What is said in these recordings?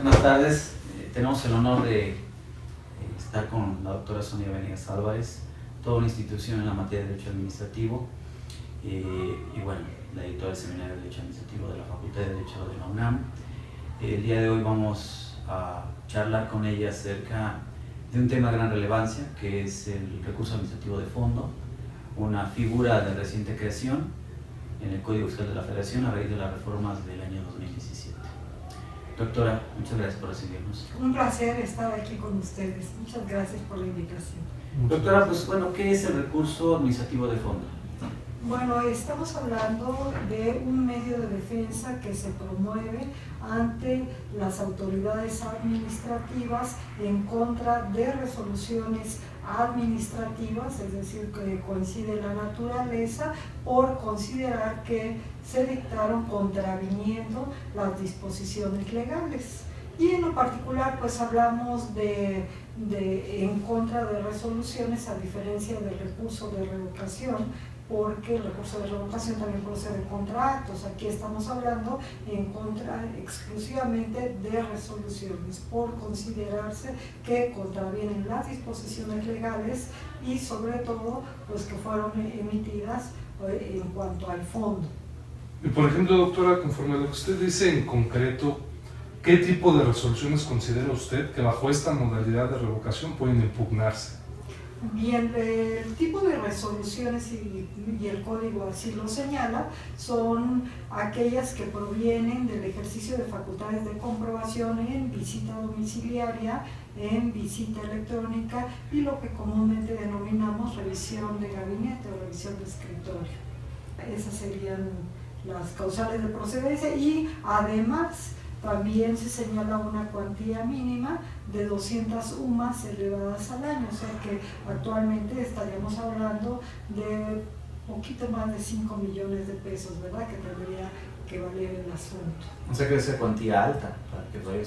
Buenas tardes. Tenemos el honor de estar con la doctora Sonia Venegas Álvarez, toda una institución en la materia de Derecho Administrativo y bueno, la editora del Seminario de Derecho Administrativo de la Facultad de Derecho de la UNAM. El día de hoy vamos a charlar con ella acerca de un tema de gran relevancia, que es el recurso administrativo de fondo, una figura de reciente creación en el Código Fiscal de la Federación a raíz de las reformas del año 2017. Doctora, muchas gracias por recibirnos. Un placer estar aquí con ustedes. Muchas gracias por la invitación. Doctora, pues bueno, ¿qué es el recurso administrativo de fondo? Bueno, estamos hablando de un medio de defensa que se promueve ante las autoridades administrativas en contra de resoluciones administrativas, es decir, que coincide la naturaleza por considerar que se dictaron contraviniendo las disposiciones legales. Y en lo particular, pues hablamos en contra de resoluciones, a diferencia del recurso de revocación, porque el recurso de revocación también procede contra actos. Aquí estamos hablando en contra exclusivamente de resoluciones, por considerarse que contravienen las disposiciones legales y sobre todo pues que fueron emitidas en cuanto al fondo. Y por ejemplo, doctora, conforme a lo que usted dice en concreto, ¿qué tipo de resoluciones considera usted que bajo esta modalidad de revocación pueden impugnarse? Bien, el tipo de resoluciones y el código así lo señala, son aquellas que provienen del ejercicio de facultades de comprobación en visita domiciliaria, en visita electrónica y lo que comúnmente denominamos revisión de gabinete o revisión de escritorio. Esas serían las causales de procedencia y además también se señala una cuantía mínima de 200 UMAS elevadas al año, o sea que actualmente estaríamos hablando de poquito más de 5 millones de pesos, ¿verdad? Que tendría que valer el asunto. O sea que es de cuantía alta.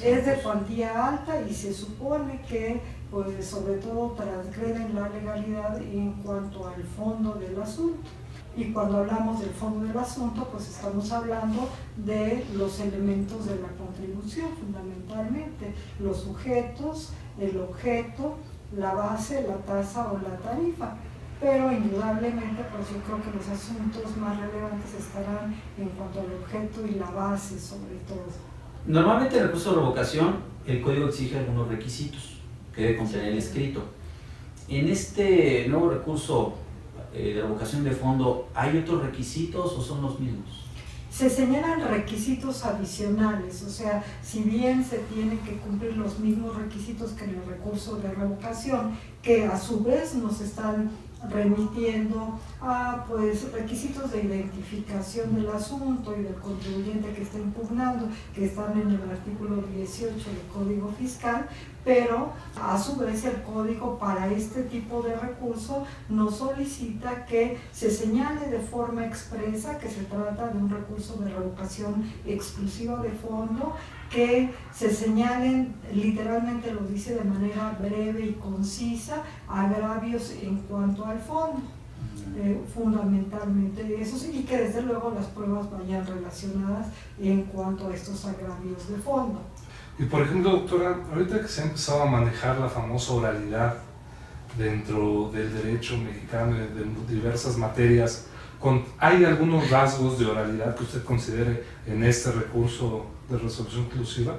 Es de cuantía alta y se supone que, pues, sobre todo transgreden la legalidad en cuanto al fondo del asunto. Y cuando hablamos del fondo del asunto, pues estamos hablando de los elementos de la contribución, fundamentalmente, los sujetos, el objeto, la base, la tasa o la tarifa. Pero indudablemente, pues yo creo que los asuntos más relevantes estarán en cuanto al objeto y la base, sobre todo. Normalmente en el recurso de revocación, el código exige algunos requisitos que debe contener el escrito. En este nuevo recurso de revocación de fondo, ¿hay otros requisitos o son los mismos? Se señalan requisitos adicionales, o sea, si bien se tienen que cumplir los mismos requisitos que en el recurso de revocación, que a su vez nos están remitiendo a pues requisitos de identificación del asunto y del contribuyente que está impugnando, que están en el artículo 18 del Código Fiscal, pero a su vez el código para este tipo de recurso nos solicita que se señale de forma expresa que se trata de un recurso de revocación exclusiva de fondo, que se señalen, literalmente lo dice de manera breve y concisa, agravios en cuanto al fondo, fundamentalmente eso sí, y que desde luego las pruebas vayan relacionadas en cuanto a estos agravios de fondo. Y por ejemplo, doctora, ahorita que se ha empezado a manejar la famosa oralidad dentro del derecho mexicano de diversas materias, ¿hay algunos rasgos de oralidad que usted considere en este recurso de resolución exclusiva?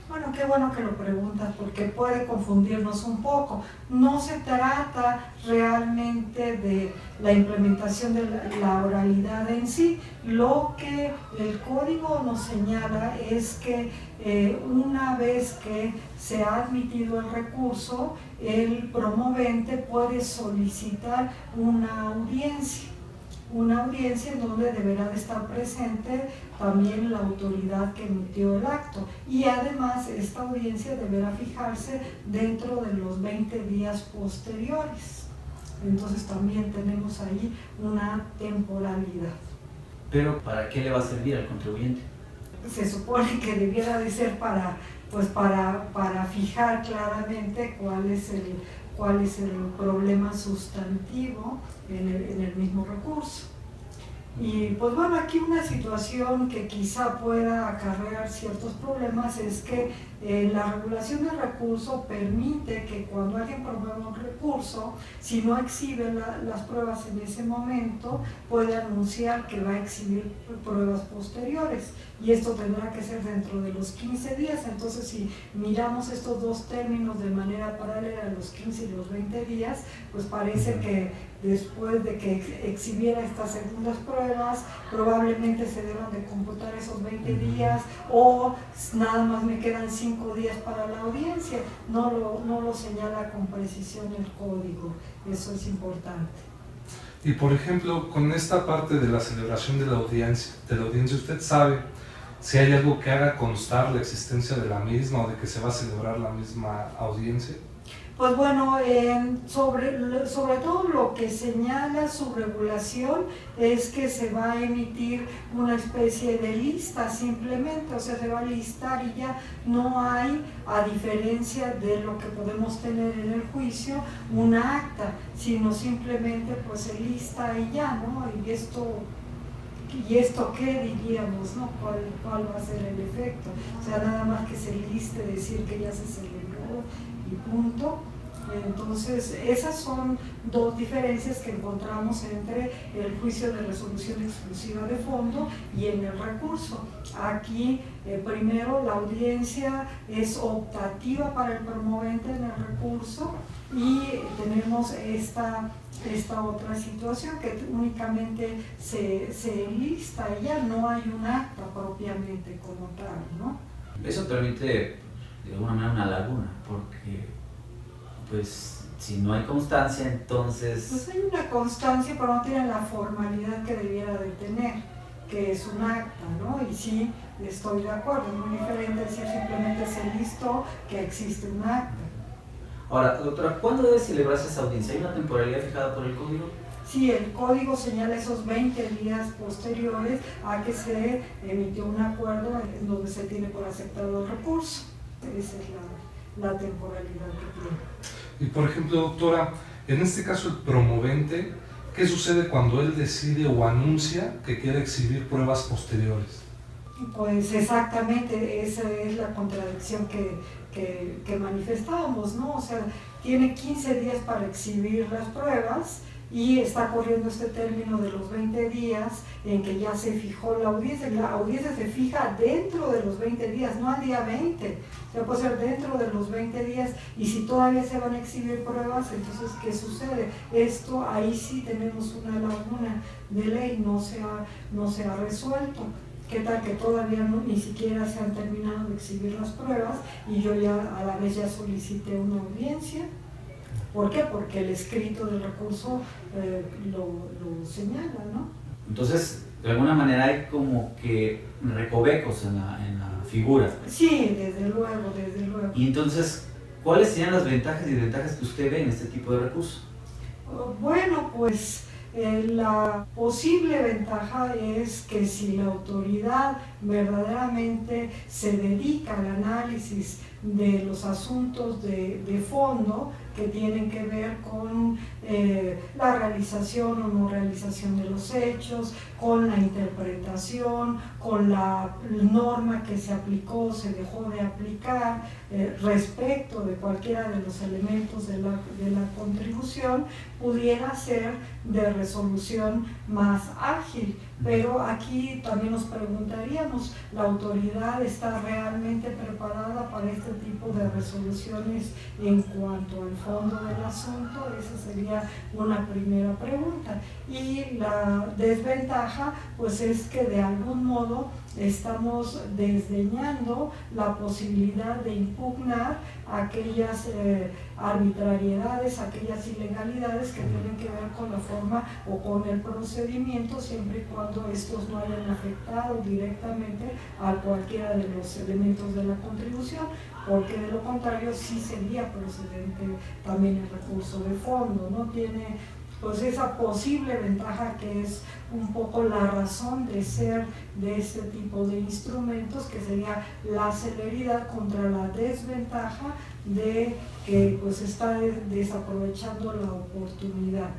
Bueno, qué bueno que lo preguntas porque puede confundirnos un poco. No se trata realmente de la implementación de la oralidad en sí. Lo que el código nos señala es que una vez que se ha admitido el recurso, el promovente puede solicitar una audiencia en donde deberá de estar presente también la autoridad que emitió el acto y además esta audiencia deberá fijarse dentro de los 20 días posteriores. Entonces también tenemos ahí una temporalidad. Pero ¿para qué le va a servir al contribuyente? Se supone que debiera de ser para fijar claramente cuál es el problema sustantivo en el mismo recurso. Y pues bueno, aquí una situación que quizá pueda acarrear ciertos problemas es que la regulación del recurso permite que cuando alguien promueve un recurso, si no exhibe las pruebas en ese momento, puede anunciar que va a exhibir pruebas posteriores, y esto tendrá que ser dentro de los 15 días. Entonces, si miramos estos dos términos de manera paralela, los 15 y los 20 días, pues parece que después de que exhibiera estas segundas pruebas, probablemente se deban de computar esos 20 días, o nada más me quedan 5 días para la audiencia. No lo señala con precisión el código, eso es importante. Y por ejemplo, con esta parte de la celebración de la audiencia, ¿usted sabe si hay algo que haga constar la existencia de la misma o de que se va a celebrar la misma audiencia? Pues bueno, sobre todo lo que señala su regulación es que se va a emitir una especie de lista simplemente, o sea, se va a listar y ya no hay, a diferencia de lo que podemos tener en el juicio, una acta, sino simplemente pues se lista y ya, ¿no? ¿Y esto qué diríamos, no? ¿Cuál va a ser el efecto? O sea, nada más que se liste, decir que ya se celebró y punto. Entonces, esas son dos diferencias que encontramos entre el juicio de resolución exclusiva de fondo y en el recurso. Aquí, primero, la audiencia es optativa para el promovente en el recurso, y tenemos esta otra situación que únicamente se enlista y ya no hay un acta propiamente como tal, ¿no? Eso permite de alguna manera una laguna, porque pues si no hay constancia, entonces... Pues hay una constancia, pero no tiene la formalidad que debiera de tener, que es un acta, ¿no? Y sí, estoy de acuerdo, es muy diferente decir simplemente se listó que existe un acta. Ahora, doctora, ¿cuándo debe celebrarse esa audiencia? ¿Hay una temporalidad fijada por el código? Sí, el código señala esos 20 días posteriores a que se emitió un acuerdo en donde se tiene por aceptado el recurso. Esa es la temporalidad que tiene. Y por ejemplo, doctora, en este caso el promovente, ¿qué sucede cuando él decide o anuncia que quiere exhibir pruebas posteriores? Pues exactamente, esa es la contradicción que manifestábamos, ¿no? O sea, tiene 15 días para exhibir las pruebas y está corriendo este término de los 20 días en que ya se fijó la audiencia. La audiencia se fija dentro de los 20 días, no al día 20. O sea, puede ser dentro de los 20 días, y si todavía se van a exhibir pruebas, entonces, ¿qué sucede? Esto, ahí sí tenemos una laguna de ley, no se ha resuelto. ¿Qué tal que todavía ni siquiera se han terminado de exhibir las pruebas y yo ya a la vez ya solicité una audiencia? ¿Por qué? Porque el escrito del recurso lo señala, ¿no? Entonces, de alguna manera hay como que recovecos en la figura. Sí, desde luego, desde luego. Y entonces, ¿cuáles serían las ventajas y desventajas que usted ve en este tipo de recurso? Bueno, pues la posible ventaja es que si la autoridad verdaderamente se dedica al análisis de los asuntos de fondo que tienen que ver con la realización o no realización de los hechos, con la interpretación, con la norma que se aplicó o se dejó de aplicar respecto de cualquiera de los elementos de la contribución, pudiera ser de resolución más ágil. Pero aquí también nos preguntaríamos, ¿la autoridad está realmente preparada para este tipo de resoluciones en cuanto al fondo del asunto? Esa sería una primera pregunta. Y la desventaja, pues es que de algún modo estamos desdeñando la posibilidad de impugnar aquellas arbitrariedades, aquellas ilegalidades que tienen que ver con la forma o con el procedimiento, siempre y cuando estos no hayan afectado directamente a cualquiera de los elementos de la contribución, porque de lo contrario sí sería procedente también el recurso de fondo, ¿no? Tiene pues esa posible ventaja que es un poco la razón de ser de este tipo de instrumentos, que sería la celeridad contra la desventaja de que pues está desaprovechando la oportunidad.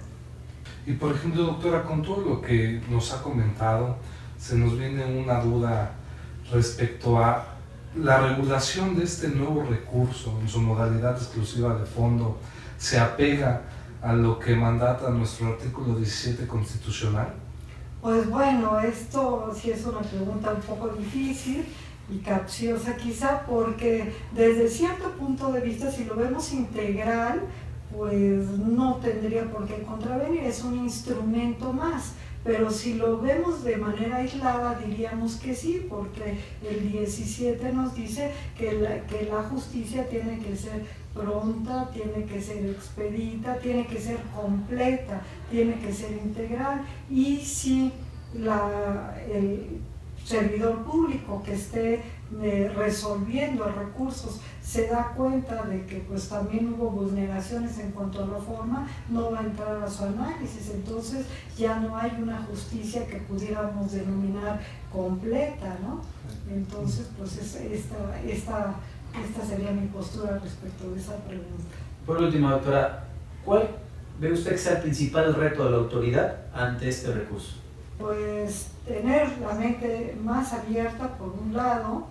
Y por ejemplo, doctora, con todo lo que nos ha comentado, se nos viene una duda respecto a la regulación de este nuevo recurso en su modalidad exclusiva de fondo. ¿Se apega a lo que mandata nuestro artículo 17 constitucional? Pues bueno, esto sí es una pregunta un poco difícil y capciosa quizá, porque desde cierto punto de vista, si lo vemos integral, pues no tendría por qué contravenir, es un instrumento más. Pero si lo vemos de manera aislada, diríamos que sí, porque el 17 nos dice que la justicia tiene que ser pronta, tiene que ser expedita, tiene que ser completa, tiene que ser integral. Y si el servidor público que esté resolviendo recursos se da cuenta de que pues también hubo vulneraciones en cuanto a la forma, no va a entrar a su análisis. Entonces ya no hay una justicia que pudiéramos denominar completa, ¿no? Entonces pues esta sería mi postura respecto de esa pregunta. Por último, doctora, ¿cuál ve usted que sea el principal reto de la autoridad ante este recurso? Pues tener la mente más abierta por un lado,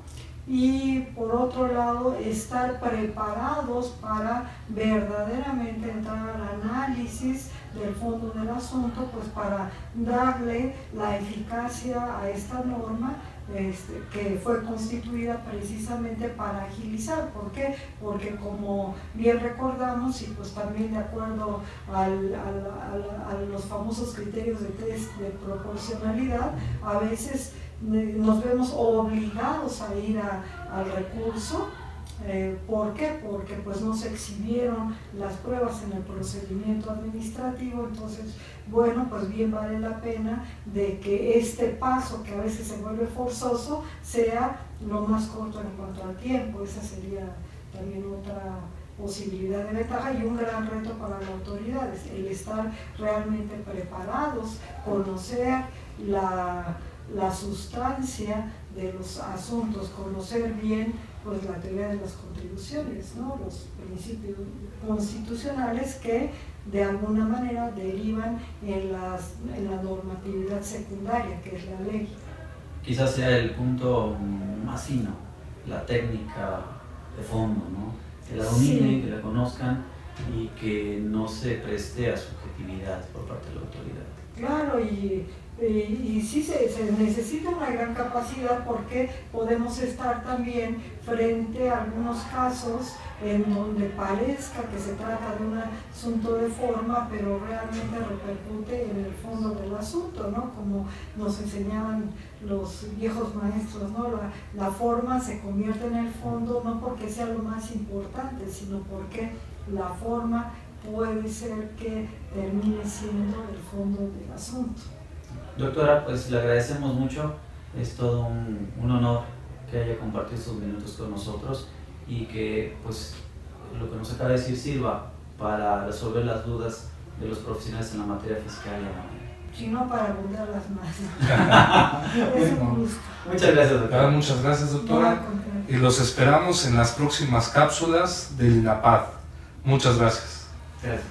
y por otro lado estar preparados para verdaderamente entrar al análisis del fondo del asunto, pues para darle la eficacia a esta norma que fue constituida precisamente para agilizar. ¿Por qué? Porque como bien recordamos, y pues también de acuerdo a los famosos criterios de test de proporcionalidad, a veces nos vemos obligados a ir al recurso. ¿Por qué? Porque pues no se exhibieron las pruebas en el procedimiento administrativo. Entonces, bueno, pues bien vale la pena de que este paso, que a veces se vuelve forzoso, sea lo más corto en cuanto al tiempo. Esa sería también otra posibilidad de ventaja y un gran reto para las autoridades, el estar realmente preparados, conocer la sustancia de los asuntos, conocer bien pues la teoría de las contribuciones, ¿no? Los principios constitucionales que de alguna manera derivan en la normatividad secundaria, que es la ley. Quizás sea el punto más fino, la técnica de fondo, ¿no? Que la dominen, sí, que la conozcan y que no se preste a subjetividad por parte de la autoridad. Claro, y sí se necesita una gran capacidad, porque podemos estar también frente a algunos casos en donde parezca que se trata de un asunto de forma, pero realmente repercute en el fondo del asunto, ¿no? Como nos enseñaban los viejos maestros, ¿no? La forma se convierte en el fondo no porque sea lo más importante, sino porque la forma puede ser que termine siendo el fondo del asunto. Doctora, pues le agradecemos mucho, es todo un honor que haya compartido estos minutos con nosotros y que pues lo que nos acaba de decir sirva para resolver las dudas de los profesionales en la materia fiscal y aduanera. Si no, para abundarlas más. Es un gusto. Muchas gracias, doctora. Muchas gracias, doctora. Y los esperamos en las próximas cápsulas del INAPAD. Muchas gracias. Gracias.